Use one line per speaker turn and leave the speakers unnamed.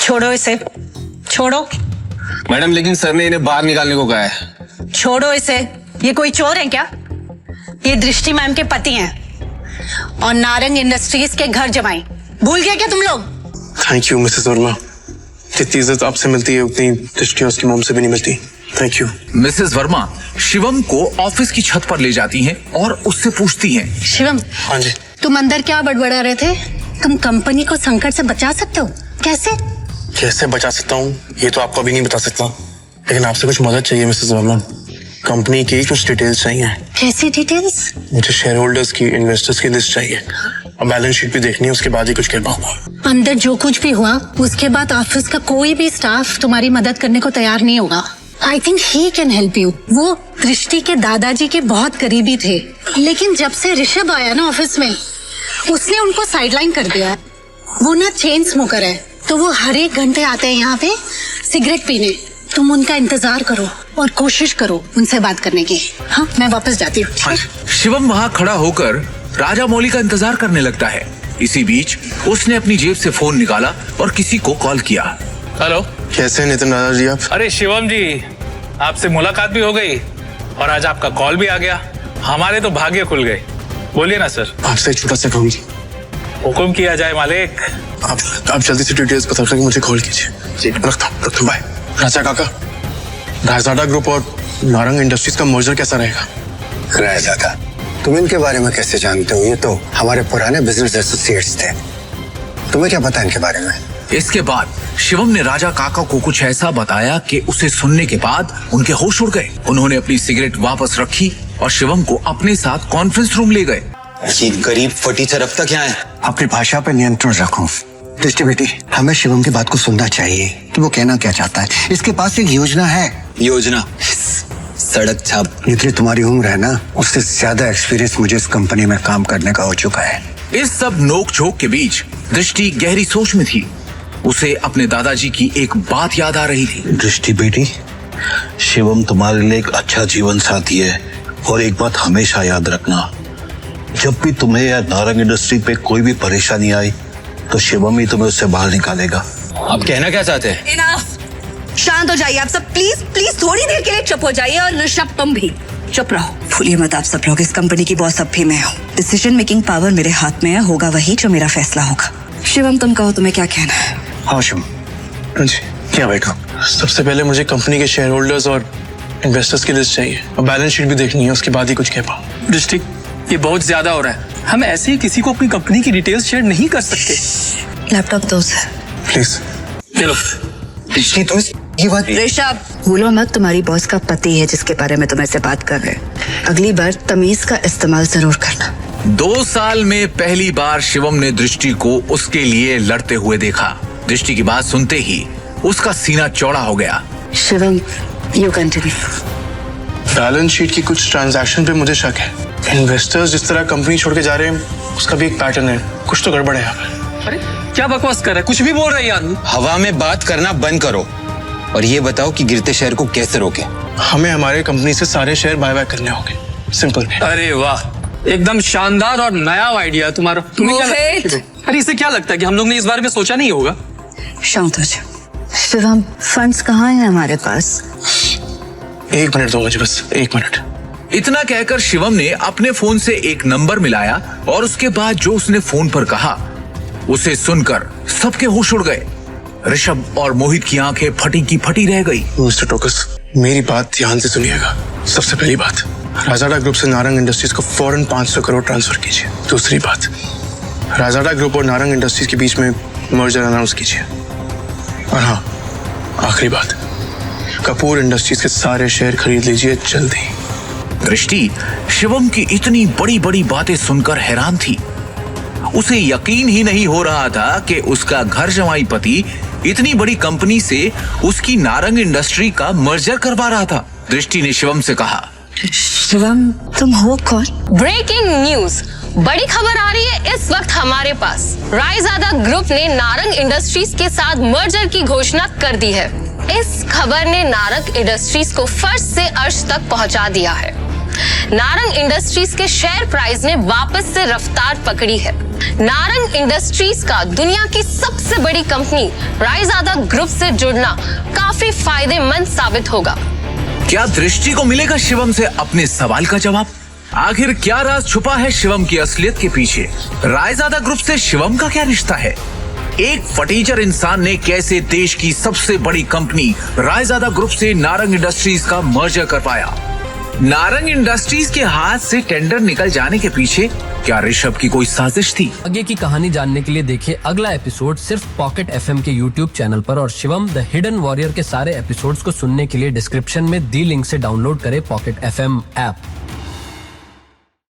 छोड़ो इसे, छोड़ो।
मैडम लेकिन सर ने इन्हें बाहर निकालने को कहा है।
छोड़ो इसे, ये कोई चोर है क्या? ये दृष्टि मैम के पति हैं और नारंग इंडस्ट्रीज के घर जमाई। भूल गए क्या तुम लोग?
Thank you Mrs Verma. जितनी इज्जत आपसे मिलती है उतनी दृष्टि उसकी मॉम से भी नहीं मिलती। Thank you.
Mrs Verma Shivam को ऑफिस की छत पर ले जाती हैं और उससे पूछती हैं।
शिवम,
हाँ जी।
तुम अंदर क्या बड़बड़ा रहे थे? तुम कंपनी को संकट से बचा सकते हो, कैसे?
कैसे बचा सकता हूँ ये तो आपको अभी नहीं बता सकता, लेकिन आपसे कुछ मदद चाहिए मिसेस वर्मा। कंपनी की कुछ डिटेल्स चाहिए।
कैसी डिटेल्स?
मुझे शेयर होल्डर्स की, इन्वेस्टर्स की लिस्ट चाहिए और बैलेंस शीट भी देखनी है, उसके बाद ही कुछ कर पाऊंगा।
अंदर जो कुछ भी हुआ उसके बाद ऑफिस का कोई भी स्टाफ तुम्हारी मदद करने को तैयार नहीं होगा। I think he can help you. वो दृष्टि के दादाजी के बहुत करीबी थे, लेकिन जब से ऋषभ आया ना ऑफिस में, उसने उनको साइडलाइन कर दिया। वो ना चेन स्मोकर है, तो वो हर एक घंटे आते हैं यहाँ पे सिगरेट पीने। तुम उनका इंतजार करो और कोशिश करो उनसे बात करने की। हाँ, मैं वापस जाती हूँ।
शिवम वहाँ खड़ा होकर राजा मौली का इंतजार करने लगता है। इसी बीच उसने अपनी जेब से फोन निकाला और किसी को कॉल किया।
हेलो,
कैसे हैं नितिन दादाजी आप?
अरे शिवम जी, आपसे मुलाकात भी हो गई और आज आपका कॉल भी आ गया। हमारे तो भाग्य खुल गए। बोलिए ना सर।
आपसे एक छोटा सा काम।
हुक्म किया जाए मालिक।
आप जल्दी से डिटेल्स बता करके मुझे कॉल कीजिए। रखता हूँ, बाय। राजा काका, रायजादा ग्रुप और नारंग इंडस्ट्रीज का मर्जर कैसा रहेगा?
रायजादा, तुम इनके बारे में कैसे जानते हो? ये तो हमारे पुराने बिजनेस एसोसिएट्स थे। तुम्हें क्या पता इनके बारे में?
इसके बाद शिवम ने राजा काका को कुछ ऐसा बताया कि उसे सुनने के बाद उनके होश उड़ गए। उन्होंने अपनी सिगरेट वापस रखी और शिवम को अपने साथ कॉन्फ्रेंस रूम ले गए।
ये गरीब फटीचर अब तक यहाँ है।
अपनी भाषा पर नियंत्रण रखो। दृष्टि बेटी, हमें शिवम की बात को सुनना चाहिए कि वो कहना क्या चाहता है। इसके पास एक योजना है।
योजना? सड़क छाप।
जितनी तुम्हारी उम्र है ना, उससे ज्यादा एक्सपीरियंस मुझे इस कंपनी में काम करने का हो चुका है।
इस सब नोक झोंक के बीच दृष्टि गहरी सोच में थी। उसे अपने दादाजी की एक बात याद आ रही थी।
दृष्टि बेटी, शिवम तुम्हारे लिए एक अच्छा जीवन साथी है और एक बात हमेशा याद रखना, जब भी तुम्हें या नारंग इंडस्ट्री पे कोई भी परेशानी आई तो शिवम ही तुम्हें उससे बाहर निकालेगा।
आप कहना क्या चाहते हैं?
इनफ, शांत हो जाइए आप सब। प्लीज प्लीज थोड़ी देर के लिए चुप हो जाइए। और ऋषभ, तुम भी चुप रहो। भूलिए मत आप सब लोग, इस कंपनी की बॉस अब भी मैं हूँ। डिसीजन मेकिंग पावर मेरे हाथ में है। होगा वही जो मेरा फैसला होगा। शिवम, तुम कहो तुम्हें क्या कहना है?
हाँ शिवम जी, क्या बेटा? सबसे पहले मुझे कंपनी के शेयर होल्डर्स और इन्वेस्टर्स की लिस्ट चाहिए और बैलेंस शीट भी देखनी है, उसके बाद ही कुछ कह पाऊँ।
डिस्ट्रिक्ट, ये बहुत ज्यादा हो रहा है। हम ऐसे ही किसी को अपनी कंपनी की डिटेल्स शेयर नहीं कर सकते।
लैपटॉप दो सर।
प्लीज।
चलो।
दृष्टि, तुम ये बात
ऋषभ, भूलो मत तुम्हारी बॉस का पति है जिसके बारे में तुम ऐसे बात कर रहे हैं। अगली बार तमीज का इस्तेमाल जरूर करना।
2 साल में पहली बार शिवम ने दृष्टि को उसके लिए लड़ते हुए देखा। दृष्टि की बात सुनते ही उसका सीना चौड़ा हो गया।
Shivam, you continue.
Balance sheet की कुछ ट्रांजैक्शन पे मुझे शक है। इन्वेस्टर्स जिस तरह कंपनी छोड़ के जा रहे हैं उसका भी एक पैटर्न है। कुछ तो गड़बड़ है यहाँ पे।
अरे क्या बकवास कर रहा है? कुछ भी बोल रहा है यार।
हवा में बात करना बंद करो और ये बताओ कि गिरते शहर को कैसे रोके?
हमें हमारे कंपनी से सारे शेयर बाय बैक करने होंगे। सिंपल।
अरे वाह, एकदम शानदार और नया आइडिया तुम्हारा। तुम्हें क्या अरे इसे क्या लगता है कि हम लोग ने इस बारे में सोचा नहीं होगा?
शांत हो जाओ। शिवम, फंड्स कहाँ हैं हमारे पास?
1 मिनट दो मुझे, बस 1 मिनट।
इतना कहकर शिवम ने अपने फोन से एक नंबर मिलाया और उसके बाद जो उसने फोन पर कहा उसे सुनकर सबके होश उड़ गए। ऋषभ और मोहित की आंखें फटी की फटी रह गई।
मिस्टर टोकस, मेरी बात ध्यान से सुनिएगा। सबसे पहली बात, राजाडा ग्रुप से नारंग इंडस्ट्रीज को फौरन 500 करोड़ ट्रांसफर कीजिए। दूसरी बात, राजाडा ग्रुप और नारंग इंडस्ट्रीज के बीच में मर्जर अनाउंस कीजिए। और हाँ, आखिरी बात, कपूर इंडस्ट्रीज के सारे शेयर खरीद लीजिए जल्दी।
दृष्टि शिवम की इतनी बड़ी बड़ी बातें सुनकर हैरान थी। उसे यकीन ही नहीं हो रहा था कि उसका घर जमाई पति इतनी बड़ी कंपनी से उसकी नारंग इंडस्ट्री का मर्जर करवा रहा था। दृष्टि ने शिवम से कहा,
शिवम, तुम हो कौन?
ब्रेकिंग न्यूज, बड़ी खबर आ रही है इस वक्त हमारे पास। रायजादा ग्रुप ने नारंग इंडस्ट्रीज के साथ मर्जर की घोषणा कर दी है। इस खबर ने नारंग इंडस्ट्रीज को फर्श से अर्श तक पहुंचा दिया है। नारंग इंडस्ट्रीज के शेयर प्राइस ने वापस से रफ्तार पकड़ी है। नारंग इंडस्ट्रीज का दुनिया की सबसे बड़ी कंपनी रायजादा ग्रुप से जुड़ना काफी फायदेमंद साबित होगा।
क्या दृष्टि को मिलेगा शिवम से अपने सवाल का जवाब? आखिर क्या राज छुपा है शिवम की असलियत के पीछे? रायजादा ग्रुप से शिवम का क्या रिश्ता है? एक फटीचर इंसान ने कैसे देश की सबसे बड़ी कंपनी रायजादा ग्रुप से नारंग इंडस्ट्रीज का मर्जर कर पाया? नारंग इंडस्ट्रीज के हाथ से टेंडर निकल जाने के पीछे क्या ऋषभ की कोई साजिश थी?
आगे की कहानी जानने के लिए देखिए अगला एपिसोड सिर्फ पॉकेट एफएम के यूट्यूब चैनल पर, और शिवम द हिडन वॉरियर के सारे एपिसोड्स को सुनने के लिए डिस्क्रिप्शन में दी लिंक से डाउनलोड करें पॉकेट एफएम ऐप।